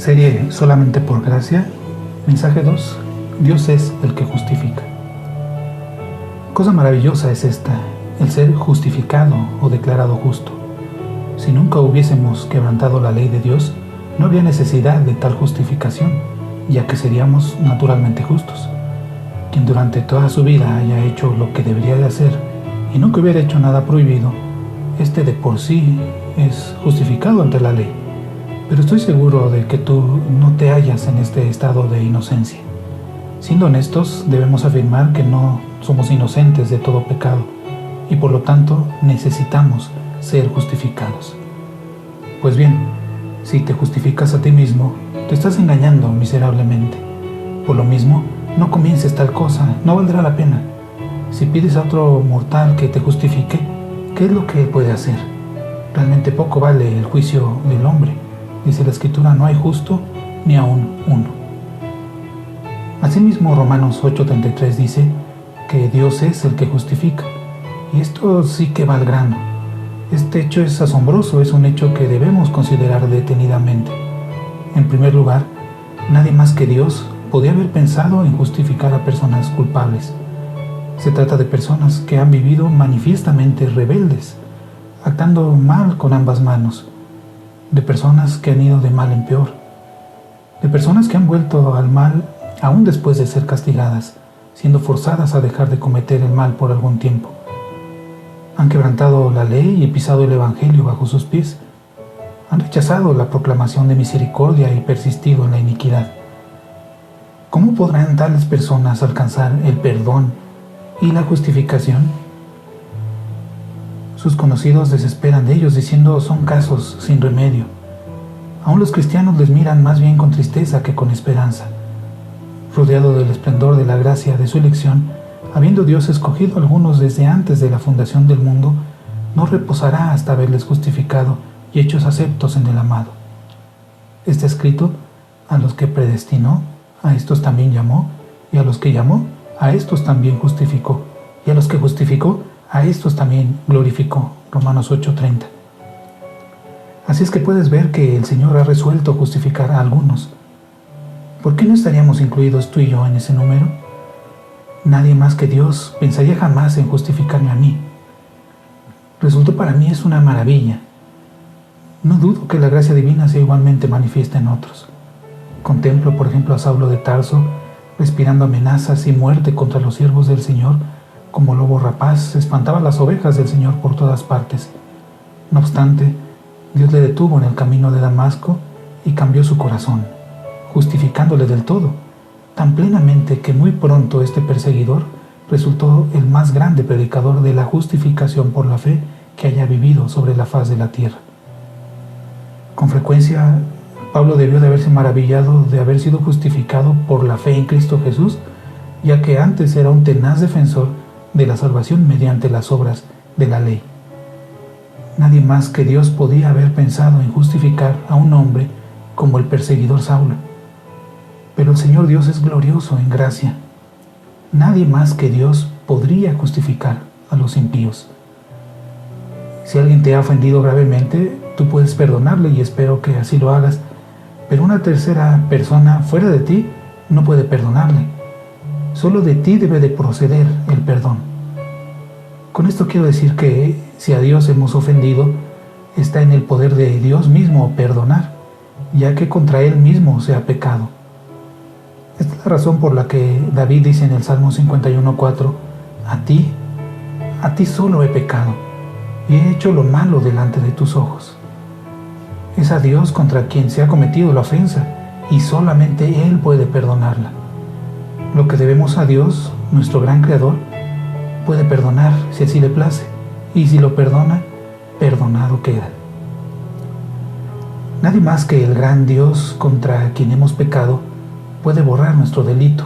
Serie Solamente por Gracia, mensaje 2, Dios es el que justifica. Cosa maravillosa es esta, el ser justificado o declarado justo. Si nunca hubiésemos quebrantado la ley de Dios, no habría necesidad de tal justificación, ya que seríamos naturalmente justos. Quien durante toda su vida haya hecho lo que debería de hacer y nunca hubiera hecho nada prohibido, este de por sí es justificado ante la ley. Pero estoy seguro de que tú no te hallas en este estado de inocencia. Siendo honestos, debemos afirmar que no somos inocentes de todo pecado y por lo tanto necesitamos ser justificados. Pues bien, si te justificas a ti mismo, te estás engañando miserablemente. Por lo mismo, no comiences tal cosa, no valdrá la pena. Si pides a otro mortal que te justifique, ¿qué es lo que él puede hacer? Realmente poco vale el juicio del hombre. Dice la Escritura, no hay justo ni aún uno. Asimismo, Romanos 8:33 dice que Dios es el que justifica. Y esto sí que va al grano. Este hecho es asombroso, es un hecho que debemos considerar detenidamente. En primer lugar, nadie más que Dios podía haber pensado en justificar a personas culpables. Se trata de personas que han vivido manifiestamente rebeldes, actando mal con ambas manos, de personas que han ido de mal en peor, de personas que han vuelto al mal aún después de ser castigadas, siendo forzadas a dejar de cometer el mal por algún tiempo. Han quebrantado la ley y pisado el Evangelio bajo sus pies. Han rechazado la proclamación de misericordia y persistido en la iniquidad. ¿Cómo podrán tales personas alcanzar el perdón y la justificación? Sus conocidos desesperan de ellos diciendo son casos sin remedio. Aún los cristianos les miran más bien con tristeza que con esperanza. Rodeado del esplendor de la gracia de su elección, habiendo Dios escogido a algunos desde antes de la fundación del mundo, no reposará hasta haberles justificado y hechos aceptos en el amado. Está escrito, a los que predestinó, a estos también llamó, y a los que llamó, a estos también justificó, y a los que justificó, a estos también glorificó. Romanos 8:30. Así es que puedes ver que el Señor ha resuelto justificar a algunos. ¿Por qué no estaríamos incluidos tú y yo en ese número? Nadie más que Dios pensaría jamás en justificarme a mí. Resultó para mí es una maravilla. No dudo que la gracia divina sea igualmente manifiesta en otros. Contemplo, por ejemplo, a Saulo de Tarso respirando amenazas y muerte contra los siervos del Señor. Como lobo rapaz, espantaba las ovejas del Señor por todas partes. No obstante, Dios le detuvo en el camino de Damasco y cambió su corazón, justificándole del todo, tan plenamente que muy pronto este perseguidor resultó el más grande predicador de la justificación por la fe que haya vivido sobre la faz de la tierra. Con frecuencia, Pablo debió de haberse maravillado de haber sido justificado por la fe en Cristo Jesús, ya que antes era un tenaz defensor de la salvación mediante las obras de la ley. Nadie más que Dios podía haber pensado en justificar a un hombre como el perseguidor Saulo. Pero el Señor Dios es glorioso en gracia. Nadie más que Dios podría justificar a los impíos. Si alguien te ha ofendido gravemente, tú puedes perdonarle y espero que así lo hagas, pero una tercera persona fuera de ti no puede perdonarle. Solo de ti debe de proceder el perdón. Con esto quiero decir que si a Dios hemos ofendido, está en el poder de Dios mismo perdonar, ya que contra Él mismo se ha pecado. Esta es la razón por la que David dice en el Salmo 51:4, a ti solo he pecado, y he hecho lo malo delante de tus ojos. Es a Dios contra quien se ha cometido la ofensa, y solamente Él puede perdonarla. Lo que debemos a Dios, nuestro gran Creador, puede perdonar si así le place, y si lo perdona, perdonado queda. Nadie más que el gran Dios contra quien hemos pecado puede borrar nuestro delito.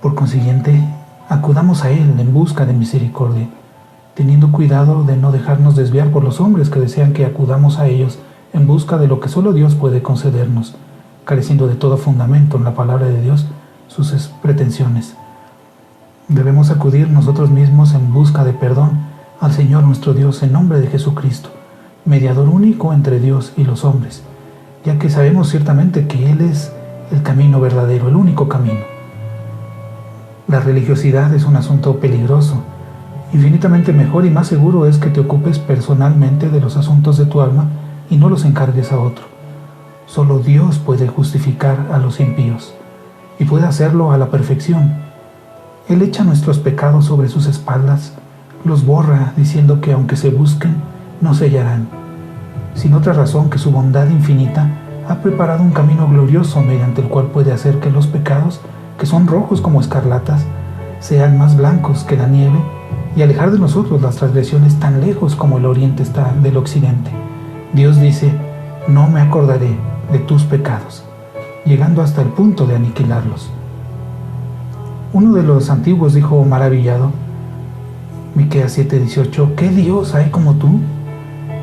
Por consiguiente, acudamos a Él en busca de misericordia, teniendo cuidado de no dejarnos desviar por los hombres que desean que acudamos a ellos en busca de lo que solo Dios puede concedernos, careciendo de todo fundamento en la palabra de Dios sus pretensiones. Debemos acudir nosotros mismos en busca de perdón al Señor nuestro Dios en nombre de Jesucristo, mediador único entre Dios y los hombres, ya que sabemos ciertamente que Él es el camino verdadero, el único camino. La religiosidad es un asunto peligroso. Infinitamente mejor y más seguro es que te ocupes personalmente de los asuntos de tu alma y no los encargues a otro. Solo Dios puede justificar a los impíos y puede hacerlo a la perfección. Él echa nuestros pecados sobre sus espaldas, los borra diciendo que aunque se busquen, no se hallarán. Sin otra razón que su bondad infinita ha preparado un camino glorioso mediante el cual puede hacer que los pecados, que son rojos como escarlatas, sean más blancos que la nieve y alejar de nosotros las transgresiones tan lejos como el oriente está del occidente. Dios dice: no me acordaré de tus pecados, llegando hasta el punto de aniquilarlos. Uno de los antiguos dijo maravillado, Miqueas 7:18, ¿qué Dios hay como tú,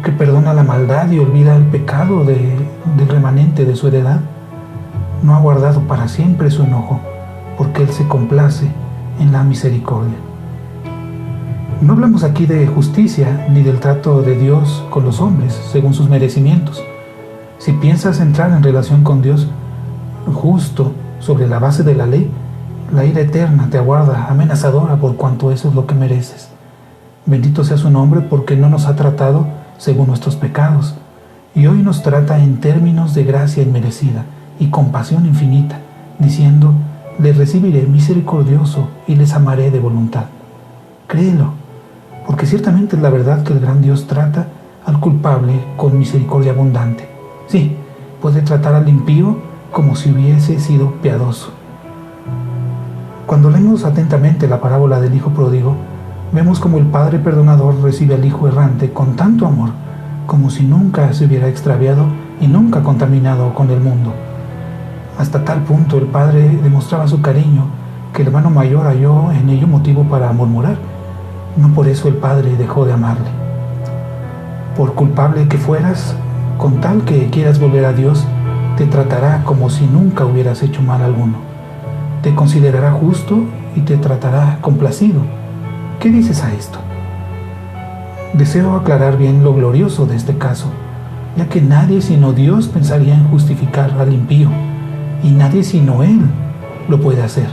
que perdona la maldad y olvida el pecado del remanente de su heredad? No ha guardado para siempre su enojo, porque Él se complace en la misericordia. No hablamos aquí de justicia ni del trato de Dios con los hombres según sus merecimientos. Si piensas entrar en relación con Dios justo sobre la base de la ley, la ira eterna te aguarda amenazadora por cuanto eso es lo que mereces. Bendito sea su nombre porque no nos ha tratado según nuestros pecados, y hoy nos trata en términos de gracia inmerecida y compasión infinita, diciendo: les recibiré misericordioso y les amaré de voluntad. Créelo, porque ciertamente es la verdad que el gran Dios trata al culpable con misericordia abundante. Sí, puede tratar al impío como si hubiese sido piadoso. Cuando leemos atentamente la parábola del hijo pródigo, vemos como el padre perdonador recibe al hijo errante con tanto amor, como si nunca se hubiera extraviado y nunca contaminado con el mundo. Hasta tal punto el padre demostraba su cariño que el hermano mayor halló en ello motivo para murmurar. No por eso el padre dejó de amarle. Por culpable que fueras, con tal que quieras volver a Dios, te tratará como si nunca hubieras hecho mal alguno. Te considerará justo y te tratará complacido. ¿Qué dices a esto? Deseo aclarar bien lo glorioso de este caso, ya que nadie sino Dios pensaría en justificar al impío, y nadie sino Él lo puede hacer.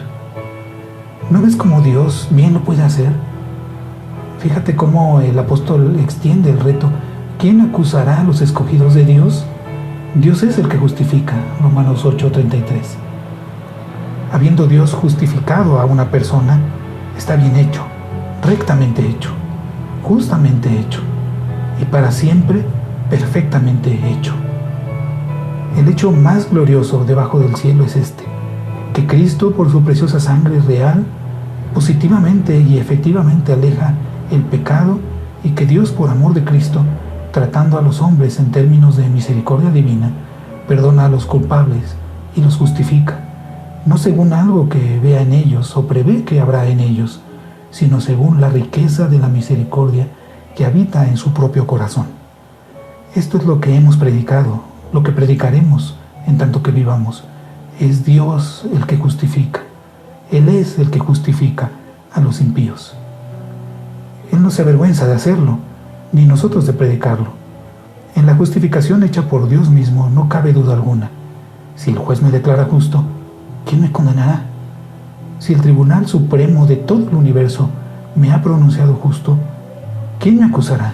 ¿No ves cómo Dios bien lo puede hacer? Fíjate cómo el apóstol extiende el reto. ¿Quién acusará a los escogidos de Dios? Dios es el que justifica, Romanos 8:33. Habiendo Dios justificado a una persona, está bien hecho, rectamente hecho, justamente hecho, y para siempre perfectamente hecho. El hecho más glorioso debajo del cielo es este: que Cristo, por su preciosa sangre real, positivamente y efectivamente aleja el pecado, y que Dios, por amor de Cristo, tratando a los hombres en términos de misericordia divina, perdona a los culpables y los justifica, no según algo que vea en ellos o prevé que habrá en ellos, sino según la riqueza de la misericordia que habita en su propio corazón. Esto es lo que hemos predicado, lo que predicaremos en tanto que vivamos. Es Dios el que justifica. Él es el que justifica a los impíos. Él no se avergüenza de hacerlo, ni nosotros de predicarlo. En la justificación hecha por Dios mismo no cabe duda alguna. Si el juez me declara justo, ¿quién me condenará? Si el Tribunal Supremo de todo el universo me ha pronunciado justo, ¿quién me acusará?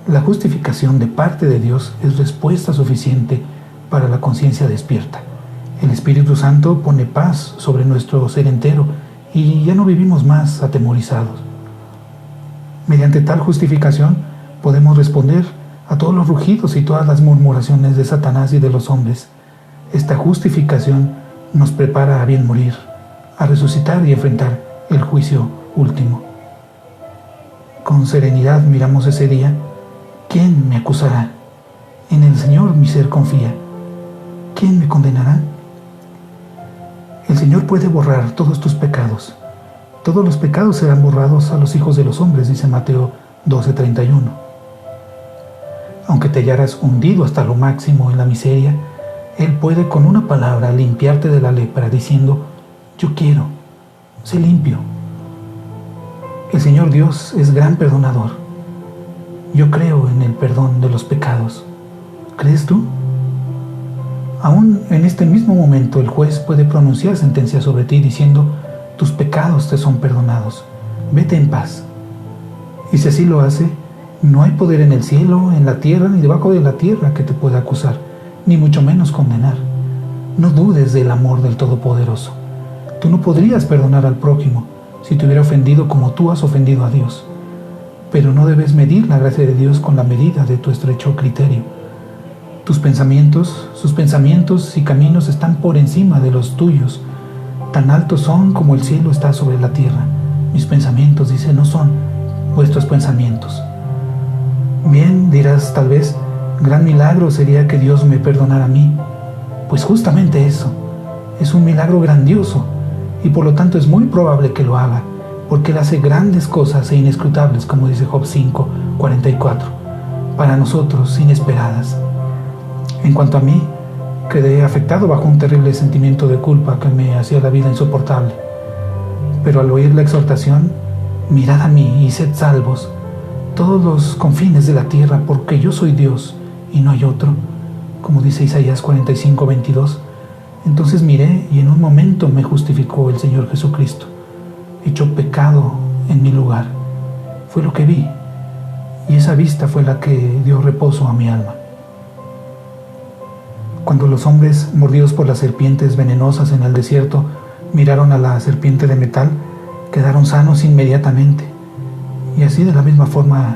La justificación de parte de Dios es respuesta suficiente para la conciencia despierta. El Espíritu Santo pone paz sobre nuestro ser entero y ya no vivimos más atemorizados. Mediante tal justificación podemos responder a todos los rugidos y todas las murmuraciones de Satanás y de los hombres. Esta justificación nos prepara a bien morir, a resucitar y enfrentar el juicio último. Con serenidad miramos ese día. ¿Quién me acusará? En el Señor mi ser confía. ¿Quién me condenará? El Señor puede borrar todos tus pecados. Todos los pecados serán borrados a los hijos de los hombres, dice Mateo 12:31. Aunque te hallaras hundido hasta lo máximo en la miseria, Él puede con una palabra limpiarte de la lepra, diciendo: yo quiero, sé limpio. El Señor Dios es gran perdonador. Yo creo en el perdón de los pecados. ¿Crees tú? Aún en este mismo momento el juez puede pronunciar sentencia sobre ti diciendo: tus pecados te son perdonados, vete en paz. Y si así lo hace, no hay poder en el cielo, en la tierra ni debajo de la tierra que te pueda acusar, ni mucho menos condenar. No dudes del amor del Todopoderoso. Tú no podrías perdonar al prójimo si te hubiera ofendido como tú has ofendido a Dios. Pero no debes medir la gracia de Dios con la medida de tu estrecho criterio. Tus pensamientos, sus pensamientos y caminos están por encima de los tuyos. Tan altos son como el cielo está sobre la tierra. Mis pensamientos, dice, no son vuestros pensamientos. Bien, dirás tal vez, gran milagro sería que Dios me perdonara a mí. Pues justamente eso, es un milagro grandioso y por lo tanto es muy probable que lo haga, porque Él hace grandes cosas e inescrutables, como dice Job 5:44, para nosotros inesperadas. En cuanto a mí, quedé afectado bajo un terrible sentimiento de culpa que me hacía la vida insoportable. Pero al oír la exhortación, mirad a mí y sed salvos, todos los confines de la tierra, porque yo soy Dios y no hay otro, como dice Isaías 45:22, entonces miré y en un momento me justificó el Señor Jesucristo. Echó pecado en mi lugar. Fue lo que vi, y esa vista fue la que dio reposo a mi alma. Cuando los hombres, mordidos por las serpientes venenosas en el desierto, miraron a la serpiente de metal, quedaron sanos inmediatamente. Y así de la misma forma,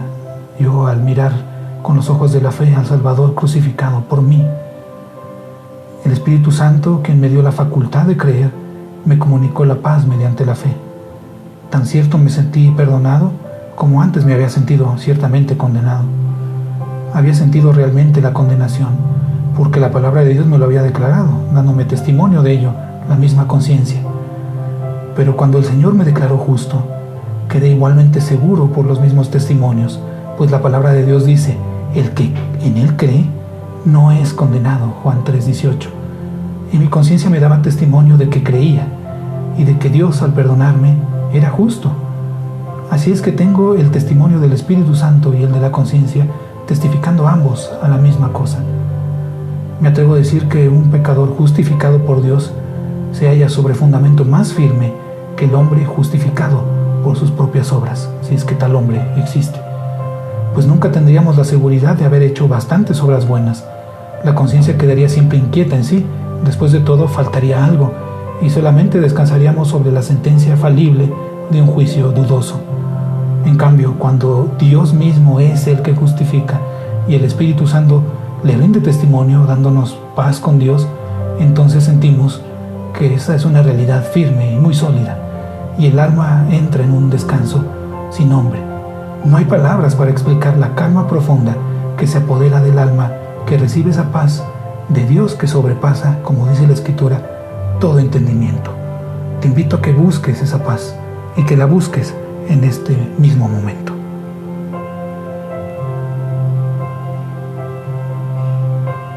yo al mirar con los ojos de la fe al Salvador crucificado por mí, el Espíritu Santo, quien me dio la facultad de creer, me comunicó la paz mediante la fe. Tan cierto me sentí perdonado como antes me había sentido ciertamente condenado. Había sentido realmente la condenación, porque la palabra de Dios me lo había declarado, dándome testimonio de ello, la misma conciencia. Pero cuando el Señor me declaró justo, quedé igualmente seguro por los mismos testimonios, pues la palabra de Dios dice: el que en Él cree no es condenado, Juan 3:18. Y mi conciencia me daba testimonio de que creía, y de que Dios al perdonarme era justo. Así es que tengo el testimonio del Espíritu Santo y el de la conciencia, testificando ambos a la misma cosa. Me atrevo a decir que un pecador justificado por Dios se halla sobre fundamento más firme que el hombre justificado por sus propias obras, si es que tal hombre existe. Pues nunca tendríamos la seguridad de haber hecho bastantes obras buenas. La conciencia quedaría siempre inquieta en sí. Después de todo, faltaría algo, y solamente descansaríamos sobre la sentencia falible de un juicio dudoso. En cambio, cuando Dios mismo es el que justifica y el Espíritu Santo le rinde testimonio dándonos paz con Dios, entonces sentimos que esa es una realidad firme y muy sólida, y el alma entra en un descanso sin nombre. No hay palabras para explicar la calma profunda que se apodera del alma, que recibe esa paz de Dios que sobrepasa, como dice la Escritura, todo entendimiento. Te invito a que busques esa paz y que la busques en este mismo momento.